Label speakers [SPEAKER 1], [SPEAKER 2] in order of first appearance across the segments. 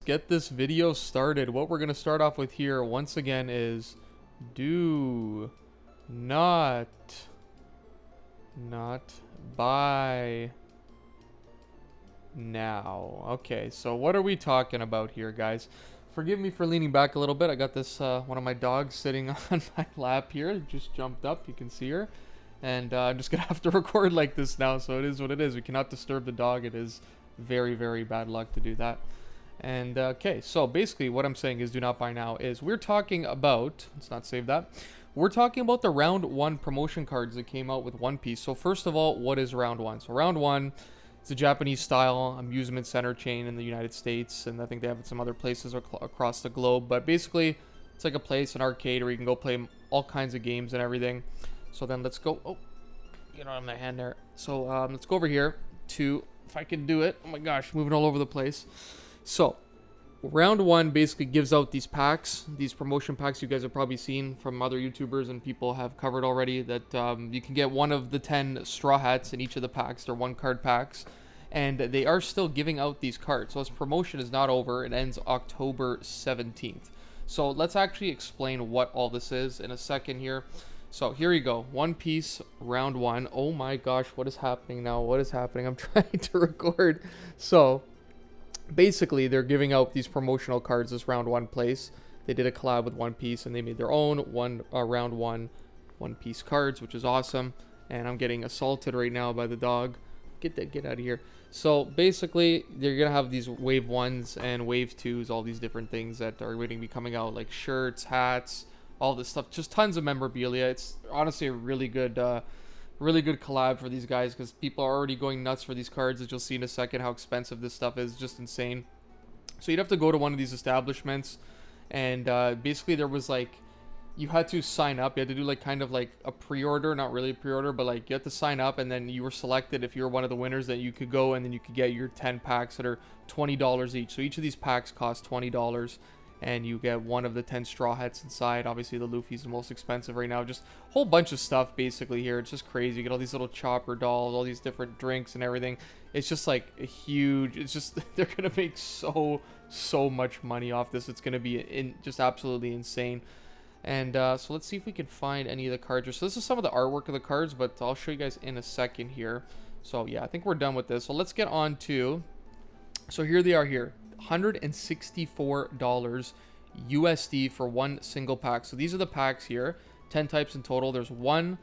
[SPEAKER 1] get this video started. What we're going to start off with here, once again, is do not buy now. Okay, so what are we talking about here, guys? Forgive me for leaning back a little bit. I got this, one of my dogs sitting on my lap here. Just jumped up. You can see her. And I'm just going to have to record like this now, so it is what it is. We cannot disturb the dog. It is very, very bad luck to do that. And, okay, so basically what I'm saying is do not buy now is we're talking about, let's not save that, we're talking about the Round 1 promotion cards that came out with One Piece. So first of all, what is Round 1? So Round 1 is a Japanese-style amusement center chain in the United States, and I think they have it some other places across the globe. But basically, it's like a place, an arcade, where you can go play all kinds of games and everything. So then let's go, oh, get on my hand there. So let's go over here to, if I can do it, oh my gosh, moving all over the place. So, Round 1 basically gives out these packs, these promotion packs you guys have probably seen from other YouTubers and people have covered already, that you can get one of the 10 straw hats in each of the packs. They're one card packs, and they are still giving out these cards. So this promotion is not over. It ends October 17th. So let's actually explain what all this is in a second here. So here you go, One Piece Round 1. Oh my gosh, what is happening now? What is happening? I'm trying to record. So basically, they're giving out these promotional cards this Round 1 place. They did a collab with One Piece, and they made their own Round 1 One Piece cards, which is awesome. And I'm getting assaulted right now by the dog. Get out of here. So basically, they're going to have these Wave 1s and Wave 2s, all these different things that are going to be coming out, like shirts, hats, all this stuff. Just tons of memorabilia. It's honestly a really good collab for these guys, because people are already going nuts for these cards, as you'll see in a second how expensive this stuff is. Just insane. So you'd have to go to one of these establishments, and basically there was like, you had to sign up. You had to do like kind of like a pre-order, not really a pre-order, but like you had to sign up, and then you were selected if you were one of the winners, that you could go and then you could get your 10 packs that are $20 each. So each of these packs cost $20. And you get one of the 10 straw hats inside. Obviously, the Luffy's the most expensive right now. Just a whole bunch of stuff, basically, here. It's just crazy. You get all these little chopper dolls, all these different drinks and everything. It's just, like, a huge... It's just... They're going to make so much money off this. It's going to be just absolutely insane. And so let's see if we can find any of the cards. So this is some of the artwork of the cards, but I'll show you guys in a second here. So, yeah, I think we're done with this. So let's get on to... So here they are here. $164 USD for one single pack. So these are the packs here, 10 types in total. There's one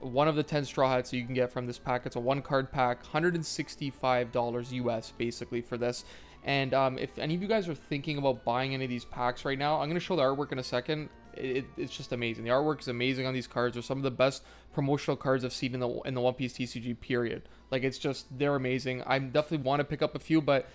[SPEAKER 1] of the 10 straw hats that you can get from this pack. It's a one card pack, $165 US basically for this. And if any of you guys are thinking about buying any of these packs right now, I'm going to show the artwork in a second. It's just amazing. The artwork is amazing on these cards. They're some of the best promotional cards I've seen in the One Piece TCG period. Like, it's just, they're amazing. I definitely want to pick up a few, but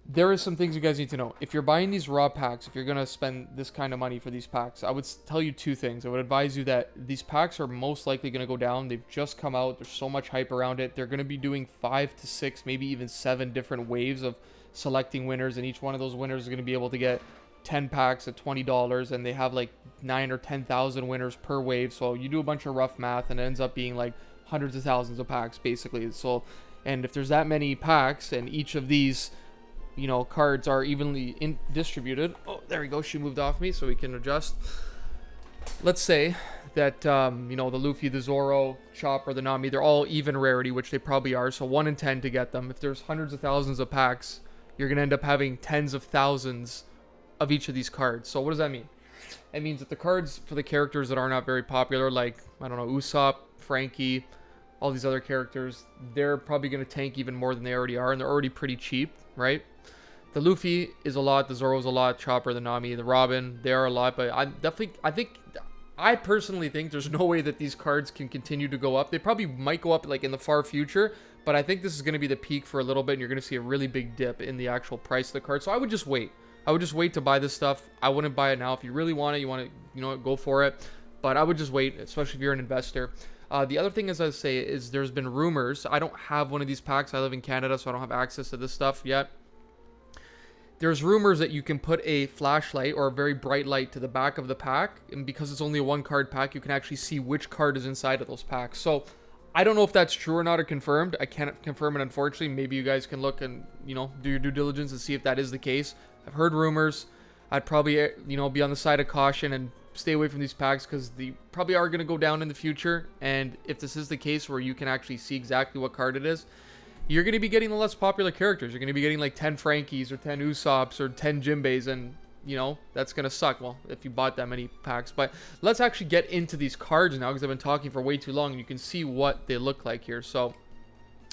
[SPEAKER 1] there are some things you guys need to know. If you're buying these raw packs, if you're going to spend this kind of money for these packs, I would tell you two things. I would advise you that these packs are most likely going to go down. They've just come out. There's so much hype around it. They're going to be doing 5 to 6, maybe even 7 different waves of selecting winners, and each one of those winners is going to be able to get 10 packs at $20, and they have like 9 or 10,000 winners per wave. So you do a bunch of rough math, and it ends up being like hundreds of thousands of packs, basically. So, and if there's that many packs, and each of these, you know, cards are evenly distributed. Oh, there we go. She moved off me, so we can adjust. Let's say that, you know, the Luffy, the Zoro, Chopper, the Nami, they're all even rarity, which they probably are. So 1 in 10 to get them. If there's hundreds of thousands of packs, you're going to end up having tens of thousands of each of these cards. So what does that mean? It means that the cards for the characters that are not very popular, like, I don't know, Usopp, Frankie, all these other characters, they're probably going to tank even more than they already are, and they're already pretty cheap, right? The Luffy is a lot, the Zoro's a lot, Chopper, the Nami, the Robin, they are a lot, but I personally think there's no way that these cards can continue to go up. They probably might go up like in the far future, but I think this is going to be the peak for a little bit, and you're going to see a really big dip in the actual price of the card. So I would just wait. I would just wait to buy this stuff. I wouldn't buy it now. If you really want it, you want to, you know, go for it. But I would just wait, especially if you're an investor. The other thing, as I say, is there's been rumors. I don't have one of these packs. I live in Canada, so I don't have access to this stuff yet. There's rumors that you can put a flashlight or a very bright light to the back of the pack, and because it's only a one card pack, you can actually see which card is inside of those packs. So I don't know if that's true or not or confirmed. I can't confirm it, unfortunately. Maybe you guys can look and, you know, do your due diligence and see if that is the case. I've heard rumors. I'd probably, you know, be on the side of caution and stay away from these packs because they probably are going to go down in the future. And if this is the case where you can actually see exactly what card it is, you're going to be getting the less popular characters. You're going to be getting like 10 Frankies or 10 Usopps or 10 Jinbeis, and you know, that's going to suck. Well, if you bought that many packs. But let's actually get into these cards now because I've been talking for way too long and you can see what they look like here. So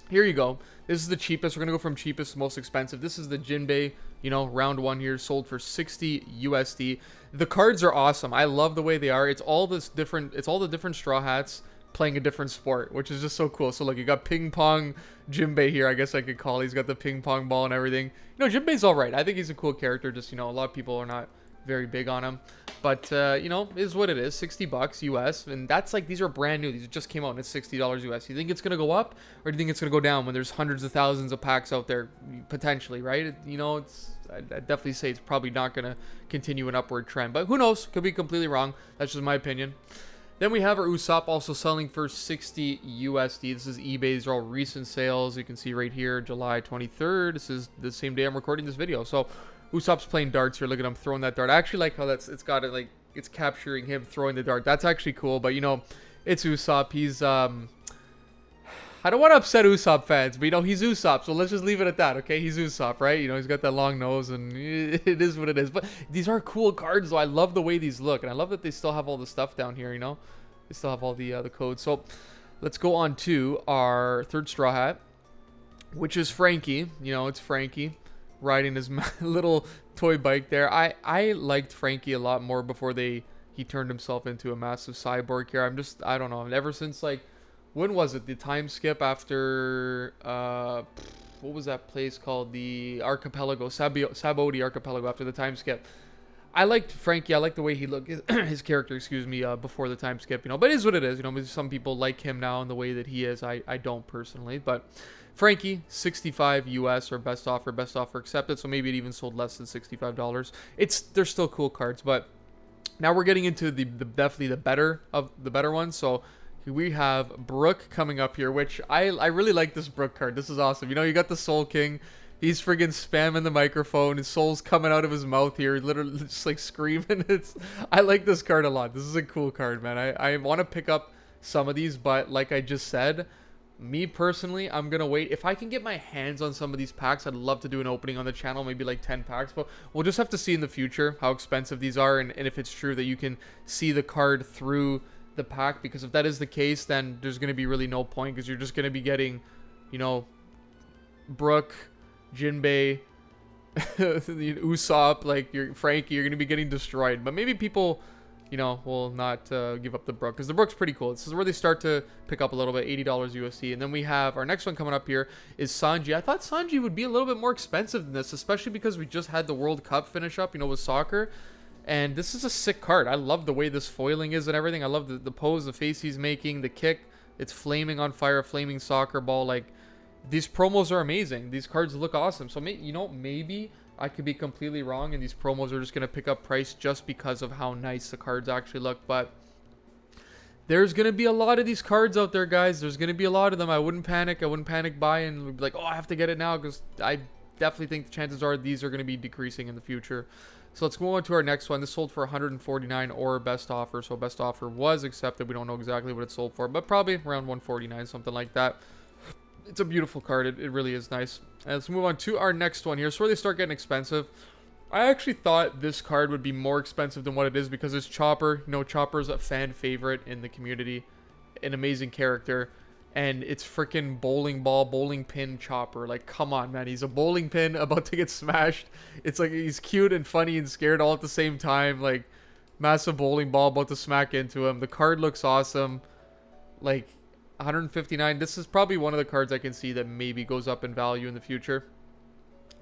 [SPEAKER 1] here you go. This is the cheapest. We're going to go from cheapest to most expensive. This is the Jinbei, you know, round 1 here, sold for 60 USD. The cards are awesome. I love the way they are. It's all the different Straw Hats playing a different sport, which is just so cool. So look, you got ping pong Jinbei here, I guess I could call. He's got the ping pong ball and everything. You know, Jinbei's all right. I think he's a cool character. Just, you know, a lot of people are not very big on him, but you know, is what it is. 60 bucks US, and that's like, these are brand new. These just came out and it's $60 US. You think it's gonna go up, or do you think it's gonna go down when there's hundreds of thousands of packs out there potentially, right? You know, I'd definitely say it's probably not gonna continue an upward trend, but who knows? Could be completely wrong. That's just my opinion. Then we have our Usopp also selling for 60 USD. This is eBay. These are all recent sales. You can see right here, July 23rd. This is the same day I'm recording this video. So Usopp's playing darts here. Look at him throwing that dart. I actually like how it's got it, like, it's capturing him throwing the dart. That's actually cool. But, you know, it's Usopp. He's, I don't want to upset Usopp fans, but, you know, he's Usopp. So let's just leave it at that, okay? He's Usopp, right? You know, he's got that long nose, and it is what it is. But these are cool cards, though. I love the way these look. And I love that they still have all the stuff down here, you know? They still have all the codes. So let's go on to our third Straw Hat, which is Frankie. You know, it's Frankie riding his little toy bike there. I liked Frankie a lot more before he turned himself into a massive cyborg here. I don't know. Ever since, like, when was it? The time skip after, what was that place called? The Archipelago, Sabaody Archipelago, after the time skip. I liked Frankie. I like the way he looked, his character, excuse me, before the time skip, you know, but it is what it is. You know, some people like him now in the way that he is. I don't personally, but Frankie, 65 US, or best offer accepted. So maybe it even sold less than $65. They're still cool cards, but now we're getting into the definitely the better ones. So we have Brook coming up here, which I really like this Brook card. This is awesome. You know, you got the Soul King. He's friggin' spamming the microphone. His soul's coming out of his mouth here. Literally just like screaming. I like this card a lot. This is a cool card, man. I want to pick up some of these, but like I just said, me personally, I'm going to wait. If I can get my hands on some of these packs, I'd love to do an opening on the channel, maybe like 10 packs, but we'll just have to see in the future how expensive these are, and if it's true that you can see the card through the pack, because if that is the case, then there's going to be really no point, because you're just going to be getting, you know, Brook, Jinbei, Usopp, like your Frankie, you're going to be getting destroyed. But maybe people, you know, will not give up the Brook, because the Brook's pretty cool. This is where they start to pick up a little bit, $80 USD. And then we have our next one coming up here is Sanji. I thought Sanji would be a little bit more expensive than this, especially because we just had the World Cup finish up, you know, with soccer. And this is a sick card. I love the way this foiling is and everything. I love the pose, the face he's making, the kick. It's flaming on fire, flaming soccer ball. Like, these promos are amazing. These cards look awesome. So, you know, maybe I could be completely wrong, and these promos are just going to pick up price just because of how nice the cards actually look. But there's going to be a lot of these cards out there, guys. There's going to be a lot of them. I wouldn't panic. I wouldn't panic buy and be like, oh, I have to get it now, because I definitely think the chances are these are going to be decreasing in the future. So let's go on to our next one. This sold for $149 or best offer. So best offer was accepted. We don't know exactly what it sold for, but probably around $149, something like that. It's a beautiful card. It really is nice. And let's move on to our next one here. So where they start getting expensive. I actually thought this card would be more expensive than what it is, because it's Chopper. You know, Chopper's a fan favorite in the community. An amazing character. And it's freaking bowling pin Chopper. Like, come on, man. He's a bowling pin about to get smashed. It's like he's cute and funny and scared all at the same time. Like, massive bowling ball about to smack into him. The card looks awesome. Like, 159. This is probably one of the cards I can see that maybe goes up in value in the future.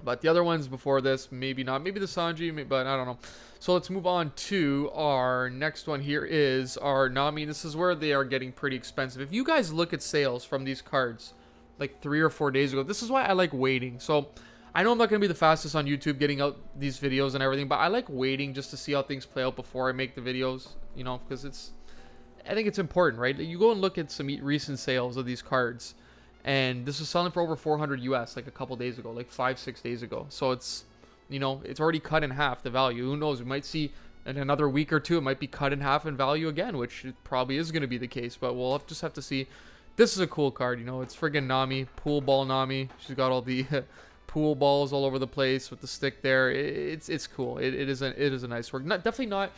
[SPEAKER 1] But the other ones before this, maybe not. Maybe the Sanji, but I don't know. So let's move on to our next one here is our Nami. This is where they are getting pretty expensive. If you guys look at sales from these cards like 3 or 4 days ago, this is why I like waiting. So I know I'm not going to be the fastest on YouTube getting out these videos and everything, but I like waiting just to see how things play out before I make the videos, you know, because I think it's important, right? You go and look at some recent sales of these cards, and this was selling for over 400 US like a couple days ago, like 5-6 days ago. So it's, you know, it's already cut in half the value. Who knows? We might see in another week or two it might be cut in half in value again, which it probably is going to be the case. But we'll just have to see. This is a cool card, you know. It's friggin' Nami, pool ball Nami. She's got all the pool balls all over the place with the stick there. It's cool. It is a nice work. Definitely not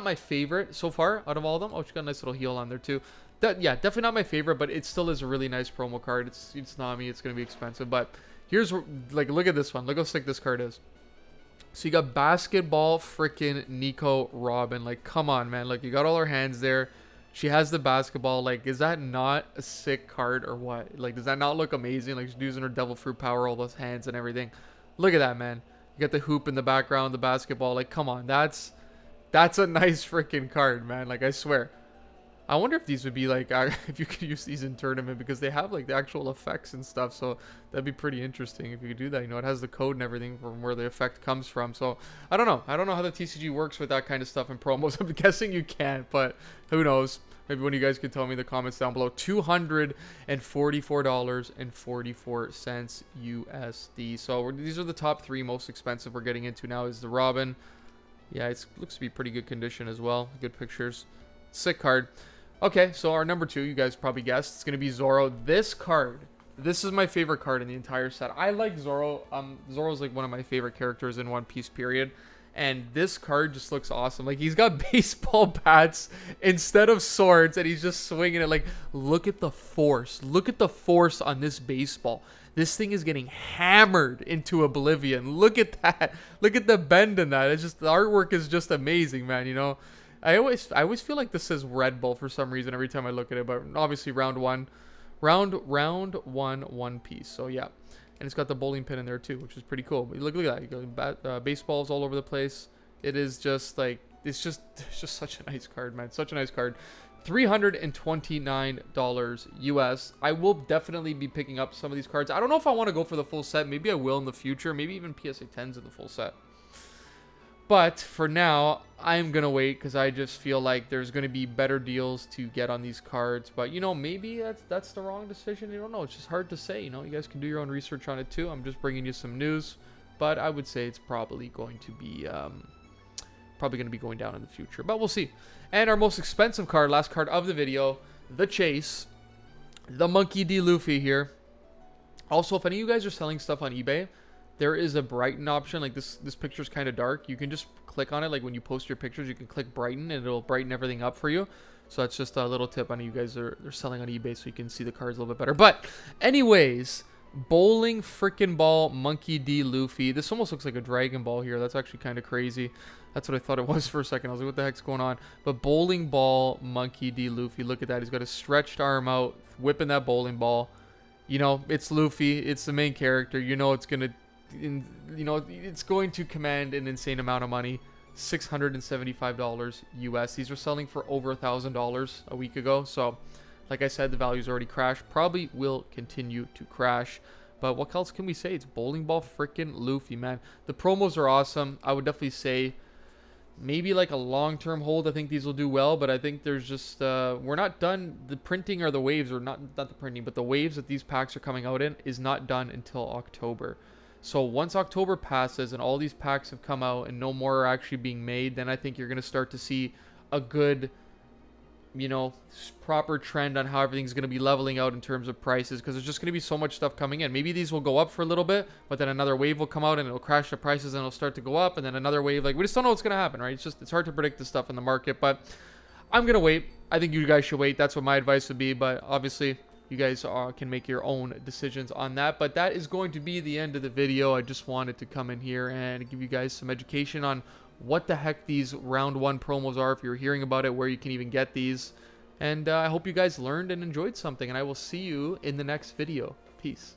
[SPEAKER 1] my favorite so far out of all of them. Oh, she got a nice little heel on there too. Yeah, definitely not my favorite, but it still is a really nice promo card. It's Nami. It's gonna be expensive, but here's like, look at this one. Look how sick this card is. So you got basketball freaking Nico Robin. Like, come on, man. Like, you got all her hands there. She has the basketball. Like, is that not a sick card or what? Like, does that not look amazing? Like, she's using her devil fruit power, all those hands and everything. Look at that, man. You got the hoop in the background, the basketball. Like, come on. That's a nice freaking card, man. Like, I swear. I wonder if these would be like, if you could use these in tournament, because they have like the actual effects and stuff. So that'd be pretty interesting if you could do that. You know, it has the code and everything from where the effect comes from. So I don't know. I don't know how the TCG works with that kind of stuff in promos. I'm guessing you can't, but who knows? Maybe one of you guys could tell me in the comments down below. $244.44 USD. So these are the top 3 most expensive we're getting into now. Is the Robin. Yeah, it looks to be pretty good condition as well. Good pictures. Sick card. Okay, so our number 2, you guys probably guessed, it's going to be Zoro. This card, this is my favorite card in the entire set. I like Zoro. Zoro's like one of my favorite characters in One Piece, period. And this card just looks awesome. Like, he's got baseball bats instead of swords, and he's just swinging it. Like, look at the force. Look at the force on this baseball. This thing is getting hammered into oblivion. Look at that. Look at the bend in that. It's just, the artwork is just amazing, man, you know. I always feel like this says Red Bull for some reason every time I look at it, but obviously round one One Piece. So yeah, and it's got the bowling pin in there too, which is pretty cool. But look at that, you go baseballs all over the place. It is just like it's just such a nice card, man. Such a nice card. $329 US. I will definitely be picking up some of these cards. I don't know if I want to go for the full set. Maybe I will in the future. Maybe even PSA 10s in the full set. But for now, I'm going to wait because I just feel like there's going to be better deals to get on these cards. But, you know, maybe that's the wrong decision. You don't know. It's just hard to say. You know, you guys can do your own research on it too. I'm just bringing you some news. But I would say it's probably going to be going down in the future. But we'll see. And our most expensive card, last card of the video, the Chase. The Monkey D. Luffy here. Also, if any of you guys are selling stuff on eBay, there is a brighten option. Like this picture is kind of dark. You can just click on it. Like when you post your pictures, you can click brighten and it'll brighten everything up for you. So that's just a little tip. I know you guys are selling on eBay, so you can see the cards a little bit better. But anyways, bowling freaking ball Monkey D. Luffy. This almost looks like a Dragon Ball here. That's actually kind of crazy. That's what I thought it was for a second. I was like, what the heck's going on? But bowling ball Monkey D. Luffy. Look at that. He's got a stretched arm out, whipping that bowling ball. You know, it's Luffy. It's the main character. You know it's gonna it's going to command an insane amount of money. $675 US. These were selling for over $1,000 a week ago. So, like I said, the value's already crashed. Probably will continue to crash. But what else can we say? It's bowling ball freaking Luffy, man. The promos are awesome. I would definitely say maybe like a long-term hold. I think these will do well, but I think there's just we're not done. The printing or the waves, or not the printing, but the waves that these packs are coming out in is not done until October. So once October passes and all these packs have come out and no more are actually being made, then I think you're going to start to see a good, you know, proper trend on how everything's going to be leveling out in terms of prices, because there's just going to be so much stuff coming in. Maybe these will go up for a little bit, but then another wave will come out and it'll crash the prices and it'll start to go up, and then another wave. Like, we just don't know what's going to happen, right? It's hard to predict the stuff in the market, but I'm going to wait. I think you guys should wait. That's what my advice would be, but obviously you guys can make your own decisions on that. But that is going to be the end of the video. I just wanted to come in here and give you guys some education on what the heck these round 1 promos are, if you're hearing about it, where you can even get these. And I hope you guys learned and enjoyed something, and I will see you in the next video. Peace.